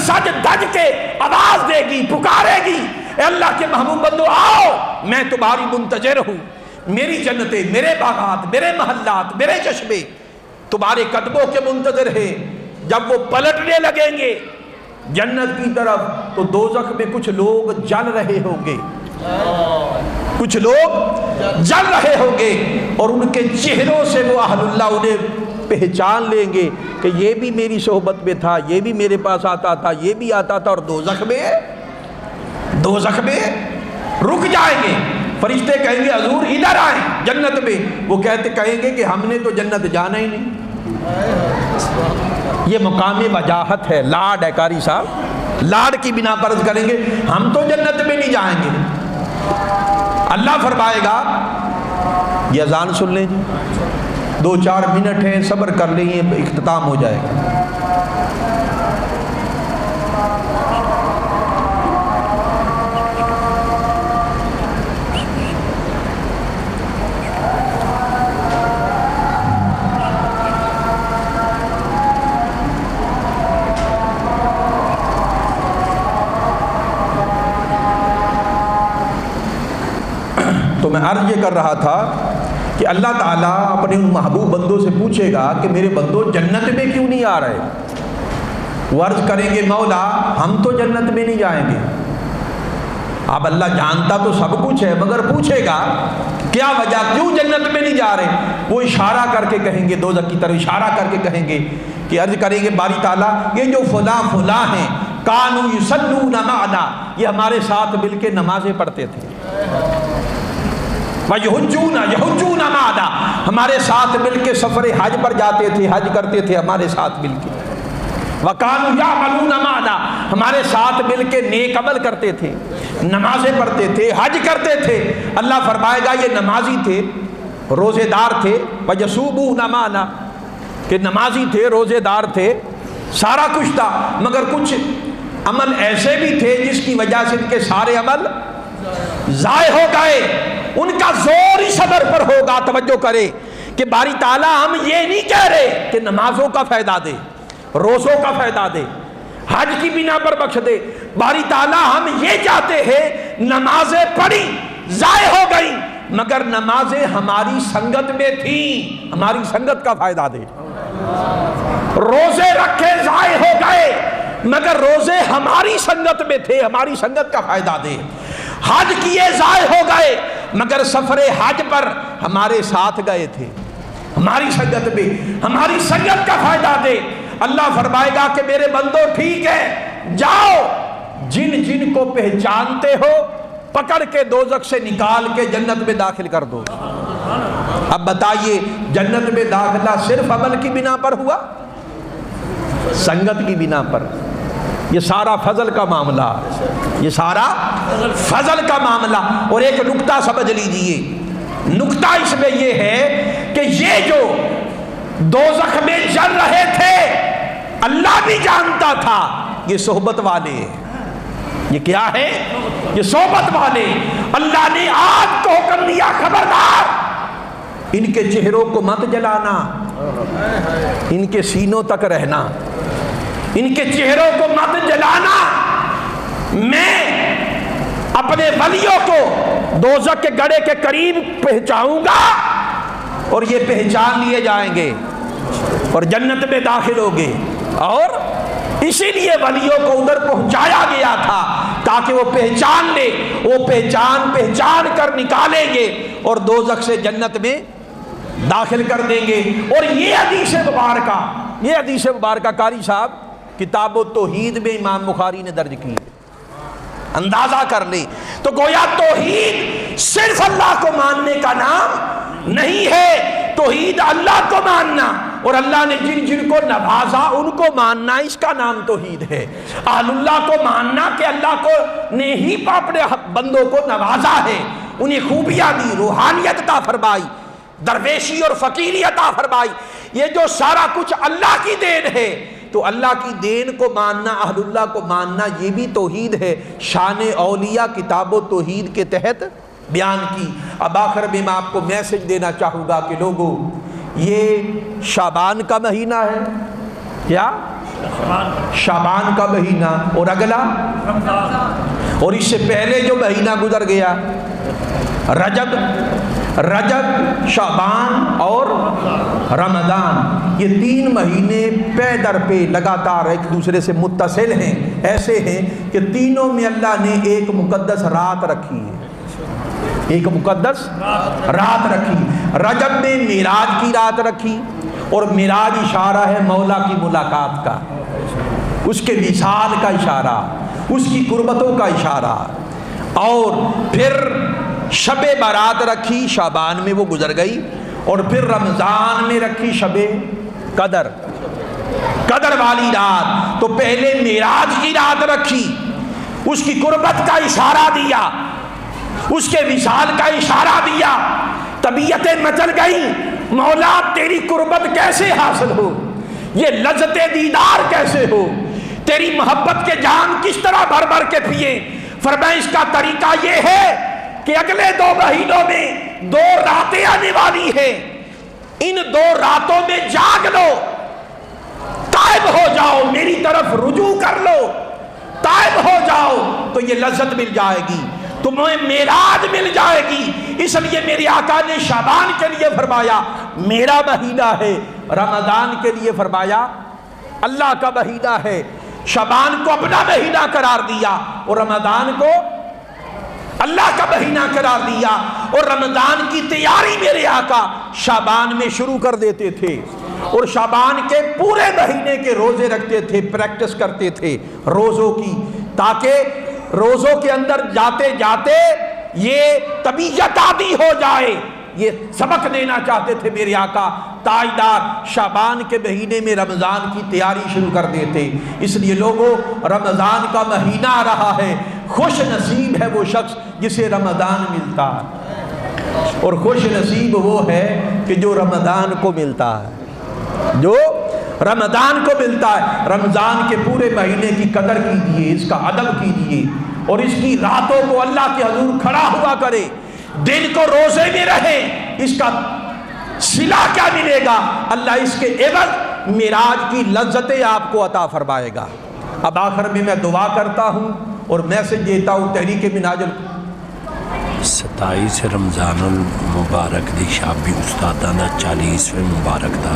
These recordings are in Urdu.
سج دھج کے آواز دے گی، پکارے گی، اے اللہ کے محبوب بندو آؤ، میں تمہاری منتظر ہوں، میری جنتیں، میرے باغات، میرے محلات، میرے چشمے تمہارے قدموں کے منتظر ہیں۔ جب وہ پلٹنے لگیں گے جنت کی طرف تو دوزخ میں کچھ لوگ جل رہے ہوں گے، کچھ لوگ جل رہے ہوں گے، اور ان کے چہروں سے وہ اہل اللہ انہیں پہچان لیں گے کہ یہ بھی میری صحبت میں تھا، یہ بھی میرے پاس آتا تھا، یہ بھی آتا تھا، اور دوزخ میں رک جائیں گے۔ فرشتے کہیں گے حضور ادھر آئیں جنت میں، وہ کہیں گے کہ ہم نے تو جنت جانا ہی نہیں۔ یہ مقام وجاہت ہے، لاڈ ہے قاری صاحب، لاڈ کی بنا پر عرض کریں گے ہم تو جنت میں نہیں جائیں گے۔ اللہ فرمائے گا یہ اذان سن لیں جی، 2-4 منٹ ہیں، صبر کر لیں، یہ اختتام ہو جائے گا۔ تو میں عرض یہ کر رہا تھا کہ اللہ تعالیٰ اپنے ان محبوب بندوں سے پوچھے گا کہ میرے بندوں جنت میں کیوں نہیں آ رہے؟ وہ عرض کریں گے مولا ہم تو جنت میں نہیں جائیں گے۔ اب اللہ جانتا تو سب کچھ ہے، مگر پوچھے گا کیا وجہ، کیوں جنت میں نہیں جا رہے؟ وہ اشارہ کر کے کہیں گے، دوزخ کی طرف اشارہ کر کے کہیں گے کہ عرض کریں گے باری تعالیٰ یہ جو فلاں فلاں ہیں کانوا یصلون معنا، یہ ہمارے ساتھ مل کے نمازیں پڑھتے تھے، یحجون معنا، ہمارے ساتھ مل کے سفر حج پر جاتے تھے، حج کرتے تھے ہمارے ساتھ مل کے، وَكَانُوا يَعْمَلُونَ مَعَنَا، ہمارے ساتھ مل کے نیک عمل کرتے تھے، نمازیں پڑھتے تھے، حج کرتے تھے۔ اللہ فرمائے گا یہ نمازی تھے، روزے دار تھے، وَيَصُومُونَ مَعَنَا، کہ نمازی تھے، روزے دار تھے، سارا کچھ تھا، مگر کچھ عمل ایسے بھی تھے جس کی وجہ سے ان کے سارے عمل ضائع ہو گئے۔ ان کا زور اس صبر پر ہوگا، توجہ کرے کہ باری تعالیٰ ہم یہ نہیں کہہ رہے کہ نمازوں کا فائدہ دے، روزوں کا فائدہ دے، حج کی بنا پر بخش دے، باری تعالیٰ ہم یہ چاہتے ہیں نمازیں پڑھی ضائع ہو گئی مگر نمازیں ہماری سنگت میں تھیں، ہماری سنگت کا فائدہ دے، روزے رکھے ضائع ہو گئے مگر روزے ہماری سنگت میں تھے، ہماری سنگت کا فائدہ دے، حج کیے ضائع ہو گئے مگر سفر حج پر ہمارے ساتھ گئے تھے، ہماری سنگت میں، ہماری سنگت کا فائدہ دے۔ اللہ فرمائے گا کہ میرے بندو ٹھیک ہے، جاؤ جن جن کو پہچانتے ہو پکڑ کے دوزخ سے نکال کے جنت میں داخل کر دو۔ اب بتائیے جنت میں داخلہ صرف عمل کی بنا پر ہوا، سنگت کی بنا پر؟ یہ سارا فضل کا معاملہ، یہ سارا فضل کا معاملہ۔ اور ایک نکتہ سمجھ لیجئے، نکتہ اس میں یہ ہے کہ یہ جو دوزخ میں جل رہے تھے اللہ بھی جانتا تھا یہ صحبت والے ہیں، یہ کیا ہے؟ یہ صحبت والے۔ اللہ نے آگ کو حکم دیا خبردار ان کے چہروں کو مت جلانا، ان کے سینوں تک رہنا، ان کے چہروں کو مت جلانا، میں اپنے ولیوں کو دوزخ کے گڑھے کے قریب پہنچاؤں گا اور یہ پہچان لیے جائیں گے اور جنت میں داخل ہوگے۔ اور اسی لیے ولیوں کو ادھر پہنچایا گیا تھا تاکہ وہ پہچان لے، وہ پہچان کر نکالیں گے اور دوزخ سے جنت میں داخل کر دیں گے۔ اور یہ حدیث مبارکہ قاری صاحب کتاب التوحید میں امام بخاری نے درج کی ہے، اندازہ کر لیں۔ تو گویا توحید صرف اللہ کو ماننے کا نام نہیں ہے، توحید اللہ کو ماننا، اور اللہ نے جن جن کو نوازا ان کو ماننا، اس کا نام توحید ہے۔ اہل اللہ کو ماننا کہ اللہ کو نے ہی اپنے بندوں کو نوازا ہے، انہیں خوبیاں دی، روحانیت عطا فرمائی، درویشی اور فقیری عطا فرمائی، یہ جو سارا کچھ اللہ کی دین ہے۔ تو اللہ کی دین کو ماننا، اہل اللہ کو ماننا، یہ بھی توحید ہے۔ شان اولیاء کتاب و توحید کے تحت بیان کی۔ اب آخر میں آپ کو میسج دینا چاہوں گا کہ لوگوں یہ شعبان کا مہینہ ہے، کیا شعبان کا مہینہ، اور اگلا اور اس سے پہلے جو مہینہ گزر گیا رجب، شعبان اور رمضان، یہ 3 مہینے پے در پہ لگاتار ایک دوسرے سے متصل ہیں، ایسے ہیں کہ تینوں میں اللہ نے ایک مقدس رات رکھی ہے، ایک مقدس رات رکھی۔ رجب میں معراج کی رات رکھی، اور معراج اشارہ ہے مولا کی ملاقات کا، اس کے وصال کا اشارہ، اس کی قربتوں کا اشارہ۔ اور پھر شب برات رکھی، شعبان میں وہ گزر گئی، اور پھر رمضان میں رکھی شب قدر والی رات۔ تو پہلے معراج کی رات رکھی، اس کی قربت کا اشارہ دیا، اس کے وصال کا اشارہ دیا، طبیعتیں مچل گئی، مولا تیری قربت کیسے حاصل ہو، یہ لذت دیدار کیسے ہو، تیری محبت کے جام کس طرح بھر بھر کے پیے۔ فرمایا اس کا طریقہ یہ ہے کہ اگلے 2 مہینوں میں 2 راتیں آنے والی ہیں، ان 2 راتوں میں جاگ لو، تائب ہو جاؤ، میری طرف رجوع کر لو، تائب ہو جاؤ تو یہ لذت مل جائے گی، تمہیں معراج مل جائے گی۔ اس لیے میرے آقا نے شعبان کے لیے فرمایا میرا مہینہ ہے، رمضان کے لیے فرمایا اللہ کا مہینہ ہے، شعبان کو اپنا مہینہ قرار دیا اور رمضان کو اللہ کا مہینہ قرار دیا۔ اور رمضان کی تیاری میرے آقا شعبان میں شروع کر دیتے تھے، اور شعبان کے پورے مہینے کے روزے رکھتے تھے، پریکٹس کرتے تھے روزوں کی، تاکہ روزوں کے اندر جاتے جاتے یہ طبیعت عادی ہو جائے۔ یہ سبق دینا چاہتے تھے میرے آقا تاجدار، شعبان کے مہینے میں رمضان کی تیاری شروع کر دیتے۔ اس لیے لوگوں، رمضان کا مہینہ آ رہا ہے، خوش نصیب ہے وہ شخص جسے رمضان ملتا ہے، اور خوش نصیب وہ ہے کہ جو رمضان کو ملتا ہے، جو رمضان کو ملتا ہے۔ رمضان کے پورے مہینے کی قدر کیجیے، اس کا ادب کیجیے، اور اس کی راتوں کو اللہ کے حضور کھڑا ہوا کرے، دن کو روزے میں رہے۔ اس کا صلہ کیا ملے گا؟ اللہ اس کے عوض معراج کی لذتیں آپ کو عطا فرمائے گا۔ اب آخر میں دعا کرتا ہوں اور میسج دیتا ہوں تحریک منہاج 27 رمضان المبارک دی شابی استادانہ 40ویں مبارک دا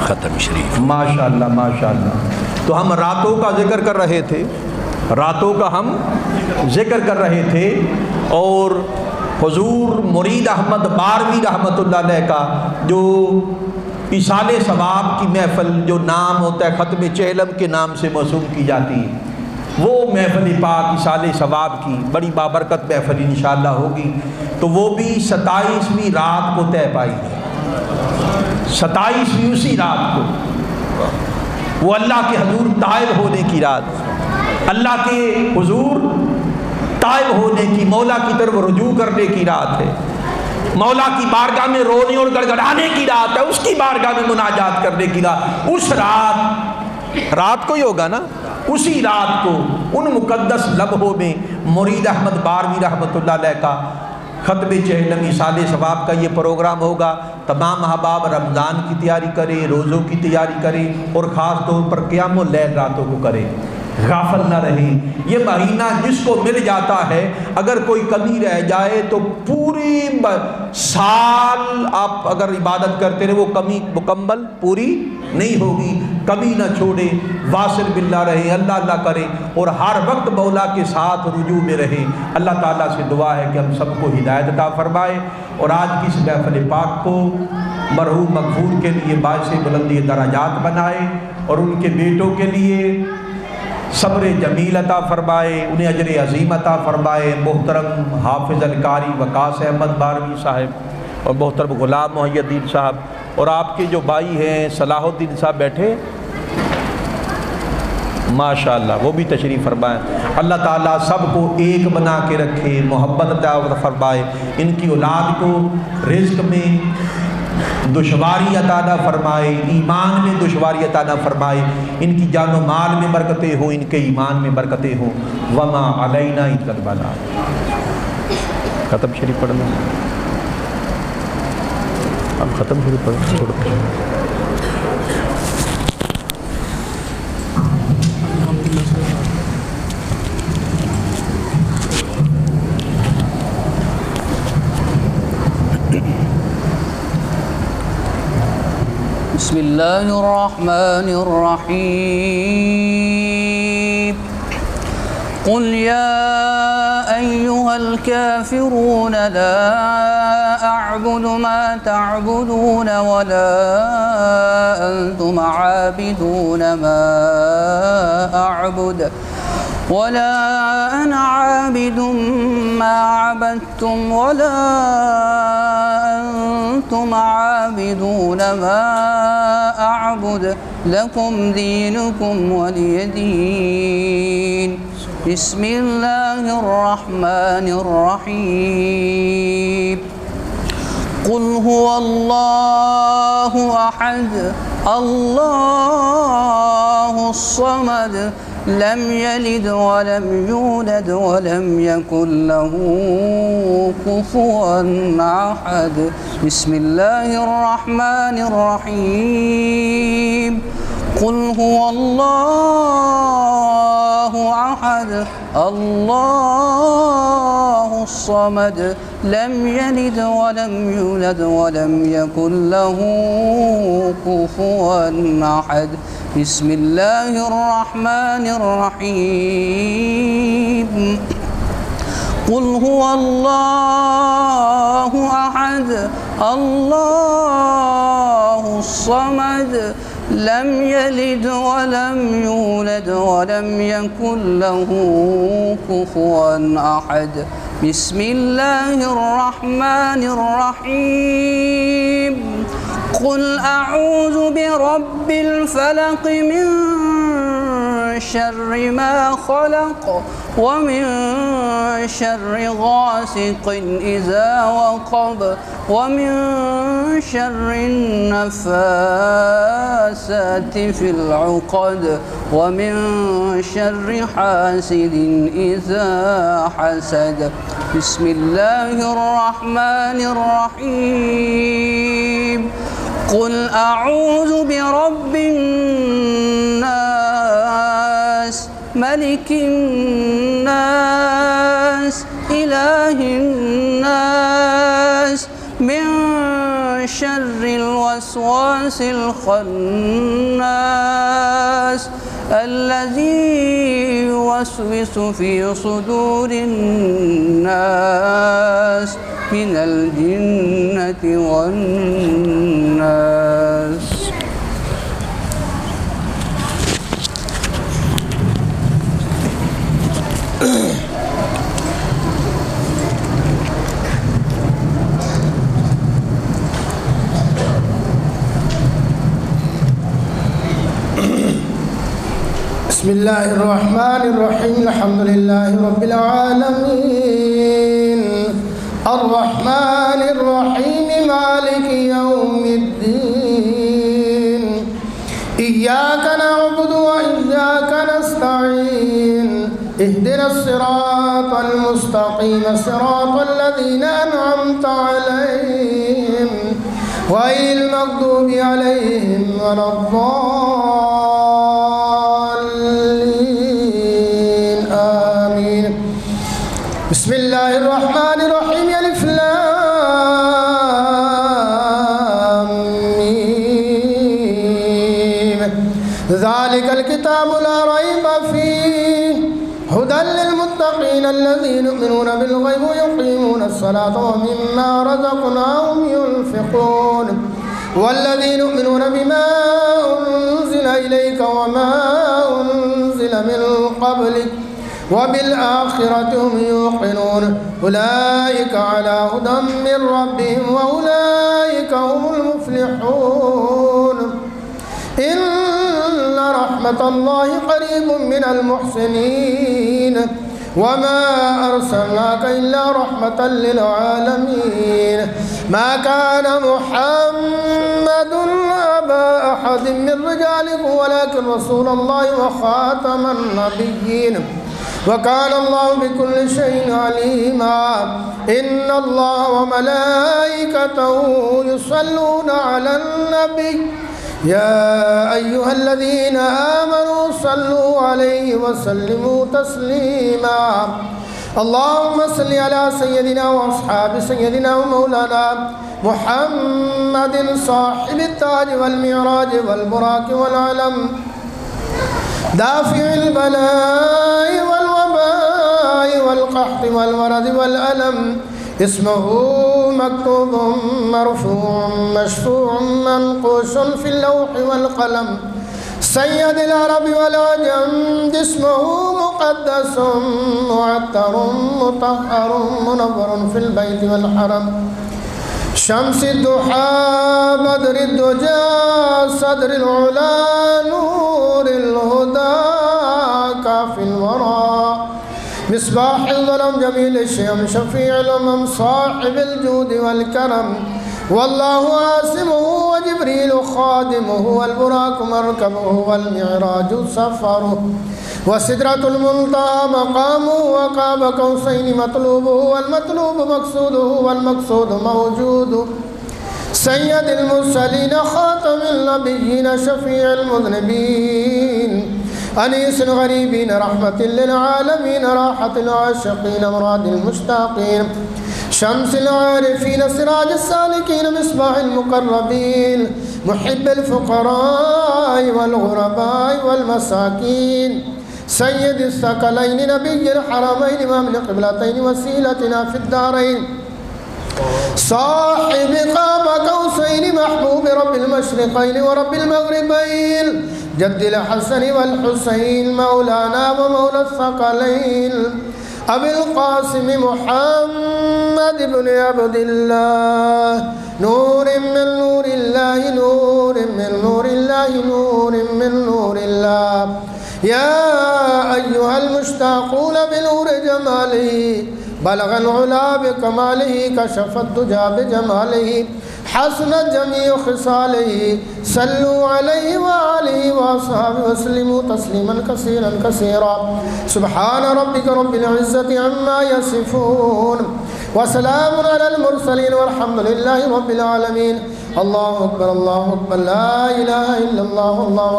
ختم شریف۔ ماشاءاللہ ماشاءاللہ۔ تو ہم راتوں کا ذکر کر رہے تھے، راتوں کا ہم ذکر کر رہے تھے، اور حضور مرید احمد باروی رحمۃ اللہ علیہ کا جو ایصال ثواب کی محفل، جو نام ہوتا ہے ختم چہلم کے نام سے موسوم کی جاتی ہے، وہ محفل پاک ایصال ثواب کی بڑی بابرکت محفل انشاءاللہ ہوگی، تو وہ بھی 27ویں رات کو طے پائی ہے۔ 27ویں اسی رات کو، وہ اللہ کے حضور طائب ہونے کی رات، اللہ کے حضور طائب ہونے کی، مولا کی طرف رجوع کرنے کی رات ہے، مولا کی بارگاہ میں رونے اور گڑگڑانے کی رات ہے، اس کی بارگاہ میں مناجات کرنے کی رات۔ اس رات کو ہی ہوگا نا، اسی رات کو ان مقدس لمحوں میں مرید احمد باروی رحمۃ اللہ علیہ کا ختم چہلم ایصال ثواب کا یہ پروگرام ہوگا۔ تمام احباب رمضان کی تیاری کریں، روزوں کی تیاری کریں، اور خاص طور پر قیام اللیل راتوں کو کریں، غافل نہ رہیں۔ یہ مہینہ جس کو مل جاتا ہے، اگر کوئی کمی رہ جائے تو پوری سال آپ اگر عبادت کرتے رہے، وہ کمی مکمل پوری نہیں ہوگی۔ کمی نہ چھوڑیں، واصل باللہ رہیں، اللہ اللہ کریں، اور ہر وقت مولا کے ساتھ رجوع میں رہیں۔ اللہ تعالیٰ سے دعا ہے کہ ہم سب کو ہدایت عطا فرمائے، اور آج کی اس محفل پاک کو مرحوم مغفور کے لیے باعث بلندی درجات بنائے، اور ان کے بیٹوں کے لیے صبر جمیل عطا فرمائے، انہیں اجر عظیم عطا فرمائے۔ محترم حافظ القاری وقاص احمد باروی صاحب، اور محترم غلام محی الدین صاحب، اور آپ کے جو بھائی ہیں صلاح الدین صاحب بیٹھے ماشاءاللہ، وہ بھی تشریف فرمائیں۔ اللہ تعالیٰ سب کو ایک بنا کے رکھے، محبت عطا فرمائے، ان کی اولاد کو رزق میں دشواری عطا نہ فرمائے، ایمان میں دشواری عطا نہ فرمائے، ان کی جان و مال میں برکتیں ہوں، ان کے ایمان میں برکتیں ہوں۔ وما علینا الا البلاغ۔ ختم شریف پڑھ لیں، اب ختم شریف پڑھ لیں۔ الله الرحمن الرحيم قل يا أيها الكافرون لا أعبد ما تعبدون ولا أنتم عابدون ما أعبد ولا أنا عابد ما عبدتم ولا أنتم عابدون ما أعبد لكم دينكم ولي دين بسم الله الرحمن الرحيم قل هو الله أحد الله الصمد لم يلد ولم يولد ولم يكن له كفوا أحد بسم الله الرحمن الرحيم قل هو الله أحد الله الصمد لم يلد ولم يولد ولم يكن له كفوا أحد بسم الله الرحمن الرحيم قل هو الله أحد الله الصمد لم يلد ولم يولد ولم يكن له كفوا أحد بسم الله الرحمن الرحيم قل أعوذ برب الفلق من شر ما خلق ومن شر غاسق إذا وقب ومن شر النفاسات في العقد ومن شر حاسد إذا حسد بسم الله الرحمن الرحيم قل أعوذ برب الناس ملك الناس إله الناس من شر الوسواس الخناس الذي يوسوس في صدور الناس من الجنة والناس بسم الله الرحمن الرحيم الحمد لله رب العالمين الرحمن الرحيم مالك يوم الدين إياك نعبد وإياك نستعين اهدنا الصراط المستقيم صراط الذين أنعمت عليهم غير المغضوب عليهم ولا الضالين آمين بسم الله الرحمن الرحيم ألف لام ميم ذلك الكتاب لا ريب فيه هدى للمتقين الذين يؤمنون بالغيب ويقيمون الصلاة ومما رزقناهم ينفقون والذين يؤمنون بما أنزل إليك وما أنزل من قبلك وبالآخرة هم يوقنون أولئك على هدى من ربهم وأولئك هم المفلحون إن رحمة الله قريب من المحسنين وما أرسلناك إلا رحمة للعالمين ما كان محمد أبا أحد من رجالكم ولكن رسول الله وخاتم النبيين وكان الله بكل شيء عليما إن الله وملائكته يصلون على النبي يا أيها الذين آمنوا صلوا عليه وسلموا تسليما اللهم صل على سيدنا وأصحاب سيدنا ومولانا محمد صاحب التاج والمعراج والبراق والعلم دافع البلاء والوباء والقحط والمرض والألم اسمه مكتوب مرفوع مشفوع منقوش في اللوح والقلم سید العرب والعجم اسمه مقدس معطر مطهر منور في البيت والحرم شمس الضحى بدر الدجى صدر العلا نور الهدى كافي الورى مصباح الظلم جميل الشيم شفيع الأمم صاحب الجود والكرم والله عاصمه وجبريل خادمه والبراق مركبه والمعراج سفره وسدرة المنتهى مقامه وقاب قوسين مطلوبه والمطلوب مقصوده والمقصود موجود سيد المرسلين خاتم النبيين شفيع المذنبين أنيس الغريبين رحمة للعالمين راحة العاشقين مراد المشتاقين شمس العارفين سراج السالكين مصباح المقربين محب الفقراء والغرباء والمساكين سيد الثقلين نبي الحرمين إمام القبلتين وسيلتنا في الدارين صاحب قاب قوسين محبوب رب المشرقين ورب المغربين جد الحسن والحسين مولانا ومولى الثقلين أبي القاسم محمد بن عبد الله نور من نور الله نور من نور الله نور من نور الله يا أيها المشتاقون بنور جماله بلغ العلا بكماله كشف الدجى بجماله حسنت جميع خصاله صلوا عليه وآله وأصحابه وسلموا تسليما كثيرا كثيرا سبحان ربك رب العزة عما يصفون وسلام على المرسلين والحمد لله رب العالمين الله أكبر الله أكبر لا إله إلا الله الله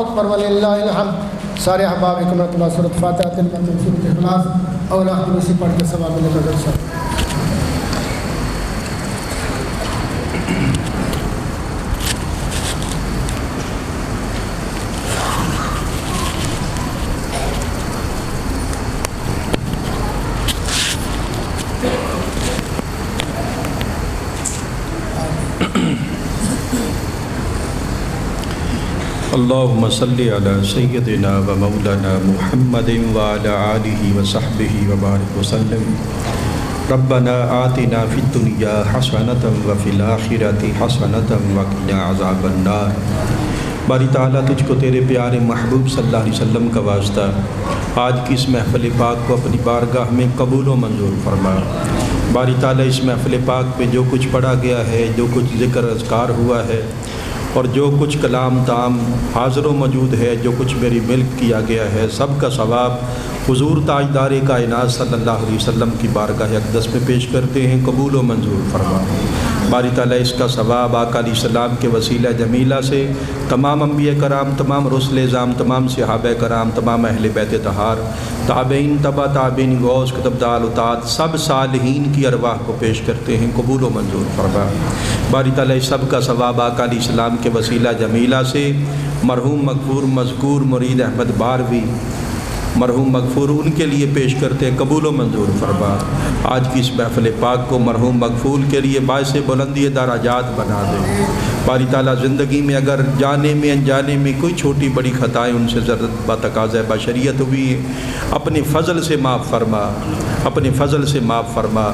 أكبر ولله الحمد سارے احباب ایک مرتبہ سورۃ فاتحہ تلاوت سورۃ اخلاص اور آخر اسی پڑھ کے ثواب ملے گا سب اللہم صلی علی سیدنا و مولانا محمد وعلی آلہ وصحبہ وبارک وسلم ربنا آتنا فی الدنیا حسنۃ وفی الآخرۃ حسنۃ وقنا عذاب النار۔ باری تعالیٰ تجھ کو تیرے پیارے محبوب صلی اللہ علیہ وسلم کا واسطہ آج کی اس محفل پاک کو اپنی بارگاہ میں قبول و منظور فرما۔ باری تعالیٰ اس محفل پاک پہ جو کچھ پڑھا گیا ہے، جو کچھ ذکر اذکار ہوا ہے اور جو کچھ کلام تام حاضر و موجود ہے، جو کچھ میری ملک کیا گیا ہے، سب کا ثواب حضور تاجدار کائنات صلی اللہ علیہ وسلم کی بارگاہ اقدس میں پیش کرتے ہیں، قبول و منظور فرما۔ باری تعالیٰ اس کا ثواب آقا علیہ السلام کے وسیلہ جمیلہ سے تمام انبیاء کرام، تمام رسل اعظام، تمام صحابہ کرام، تمام اہل بیت طہار، تابعین، تبع تابعین، غوث قطبدال اطاعت، سب صالحین کی ارواح کو پیش کرتے ہیں، قبول و منظور فرما۔ باری تعالیٰ اس سب کا ثواب آقا علیہ السلام کے وسیلہ جمیلہ سے مرحوم مغفور مذکور مرید احمد باروی، مرحوم مغفور ان کے لیے پیش کرتے ہیں، قبول و منظور فرما۔ آج کی اس محفل پاک کو مرحوم مغفور کے لیے باعث بلندی درجات بنا دے۔ باری تعالیٰ زندگی میں اگر جانے میں انجانے میں کوئی چھوٹی بڑی خطائیں ان سے ضرورت بتقاضۂ بشریت ہوئی ہے، اپنے فضل سے معاف فرما، اپنے فضل سے معاف فرما،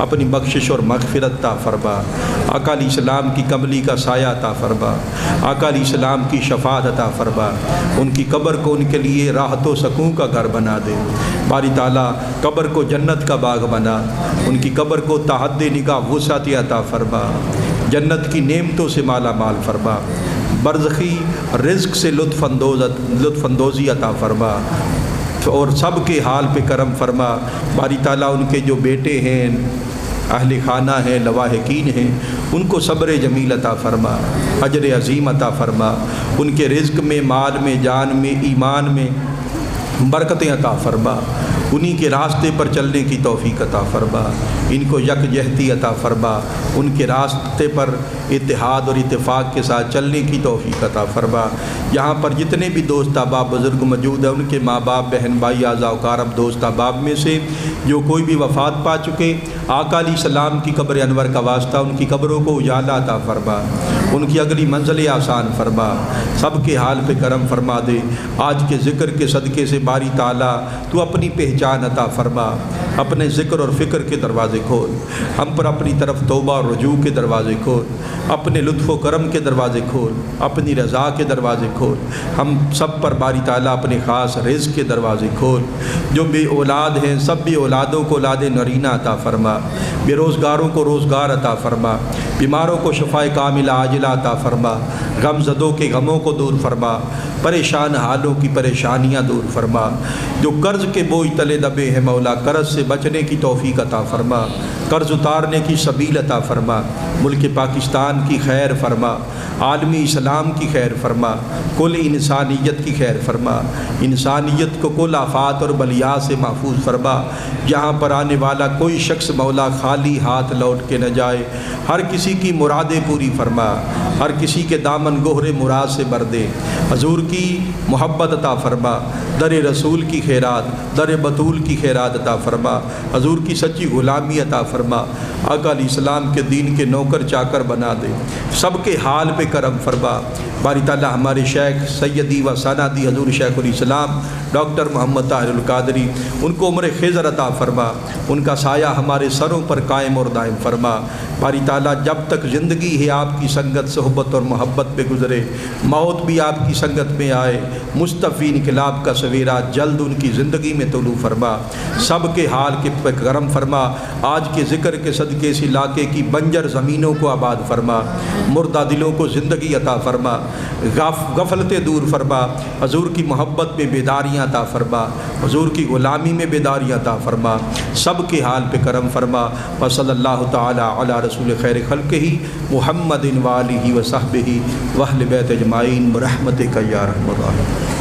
اپنی بخشش اور مغفرت عطا فرما۔ آقا علیہ السلام کی کملی کا سایہ عطا فرما، آقا علیہ السلام کی شفاعت عطا فرما، ان کی قبر کو ان کے لیے راحت و سکون کا گھر بنا دے۔ باری تعالیٰ قبر کو جنت کا باغ بنا، ان کی قبر کو تحد نگاہ وسعت عطا فرما، جنت کی نعمتوں سے مالا مال فرما، برزخی رزق سے لطف اندوزی عطا فرما، اور سب کے حال پہ کرم فرما۔ باری تعالیٰ ان کے جو بیٹے ہیں، اہل خانہ ہیں، لواحقین ہیں، ان کو صبر جمیل عطا فرما، اجر عظیم عطا فرما، ان کے رزق میں، مال میں، جان میں، ایمان میں برکتیں عطا فرما، انہی کے راستے پر چلنے کی توفیق عطا فرما، ان کو یکجہتی عطا فرما، ان کے راستے پر اتحاد اور اتفاق کے ساتھ چلنے کی توفیق عطا فرما۔ یہاں پر جتنے بھی دوست احباب بزرگ موجود ہیں، ان کے ماں باپ بہن بھائی اعزاء و اقارب دوست احباب میں سے جو کوئی بھی وفات پا چکے، آقا علیہ السلام کی قبر انور کا واسطہ ان کی قبروں کو اجالا عطا فرما، ان کی اگلی منزل آسان فرما، سب کے حال پہ کرم فرما دے۔ آج کے ذکر کے صدقے سے باری تعالیٰ تو اپنی پہچان عطا فرما، اپنے ذکر اور فکر کے دروازے کھول، ہم پر اپنی طرف توبہ اور رجوع کے دروازے کھول، اپنے لطف و کرم کے دروازے کھول، اپنی رضا کے دروازے کھول، ہم سب پر باری تعالیٰ اپنے خاص رزق کے دروازے کھول۔ جو بے اولاد ہیں سب بے اولادوں کو اولاد نرینہ عطا فرما، بے روزگاروں کو روزگار عطا فرما، بیماروں کو شفائے کاملہ عاجلہ عطا فرما، غم زدوں کے غموں کو دور فرما، پریشان حالوں کی پریشانیاں دور فرما۔ جو قرض کے بوجھ تلے دبے ہیں مولا، قرض سے بچنے کی توفیق عطا فرما، قرض اتارنے کی سبیل عطا فرما، ملک پاکستان کی خیر فرما، عالمی اسلام کی خیر فرما، کل انسانیت کی خیر فرما، انسانیت کو کل آفات اور بلیات سے محفوظ فرما۔ یہاں پر آنے والا کوئی شخص مولا خالی ہاتھ لوٹ کے نہ جائے، ہر کسی کی مرادیں پوری فرما، ہر کسی کے دامن گہرے مراد سے بھر دے، حضور کی محبت عطا فرما، در رسول کی خیرات، در بطول کی خیرات عطا فرما، حضور کی سچی غلامی عطا فرما، آقا علیہ السلام کے دین کے نوکر چاکر بنا دے، سب کے حال پہ کرم فرما۔ باری تعالیٰ ہمارے شیخ سیدی و سندی حضور شیخ علیہ السلام ڈاکٹر محمد طاہر القادری، ان کو عمر خضر عطا فرما، ان کا سایہ ہمارے سروں پر قائم اور دائم فرما۔ باری تعالیٰ جب تک زندگی ہے آپ کی سنگت صحبت اور محبت پہ گزرے، موت بھی آپ کی سنگت میں آئے، مصطفی انقلاب کا سویرا جلد ان کی زندگی میں طلوع فرما، سب کے حال کے پہ کرم فرما۔ آج کے ذکر کے صدقے اس علاقے کی بنجر زمینوں کو آباد فرما، مردہ دلوں کو زندگی عطا فرما، غفلتیں دور فرما، حضور کی محبت میں بیداریاں عطا فرما، حضور کی غلامی میں بیداریاں عطا فرما، سب کے حال پہ کرم فرما۔ وصلی اللہ تعالی علی رسول خیر خلقہ محمد و آلہ و صحبہ و اہل بیت اجمعین برحمتک یا ارحم الراحمین۔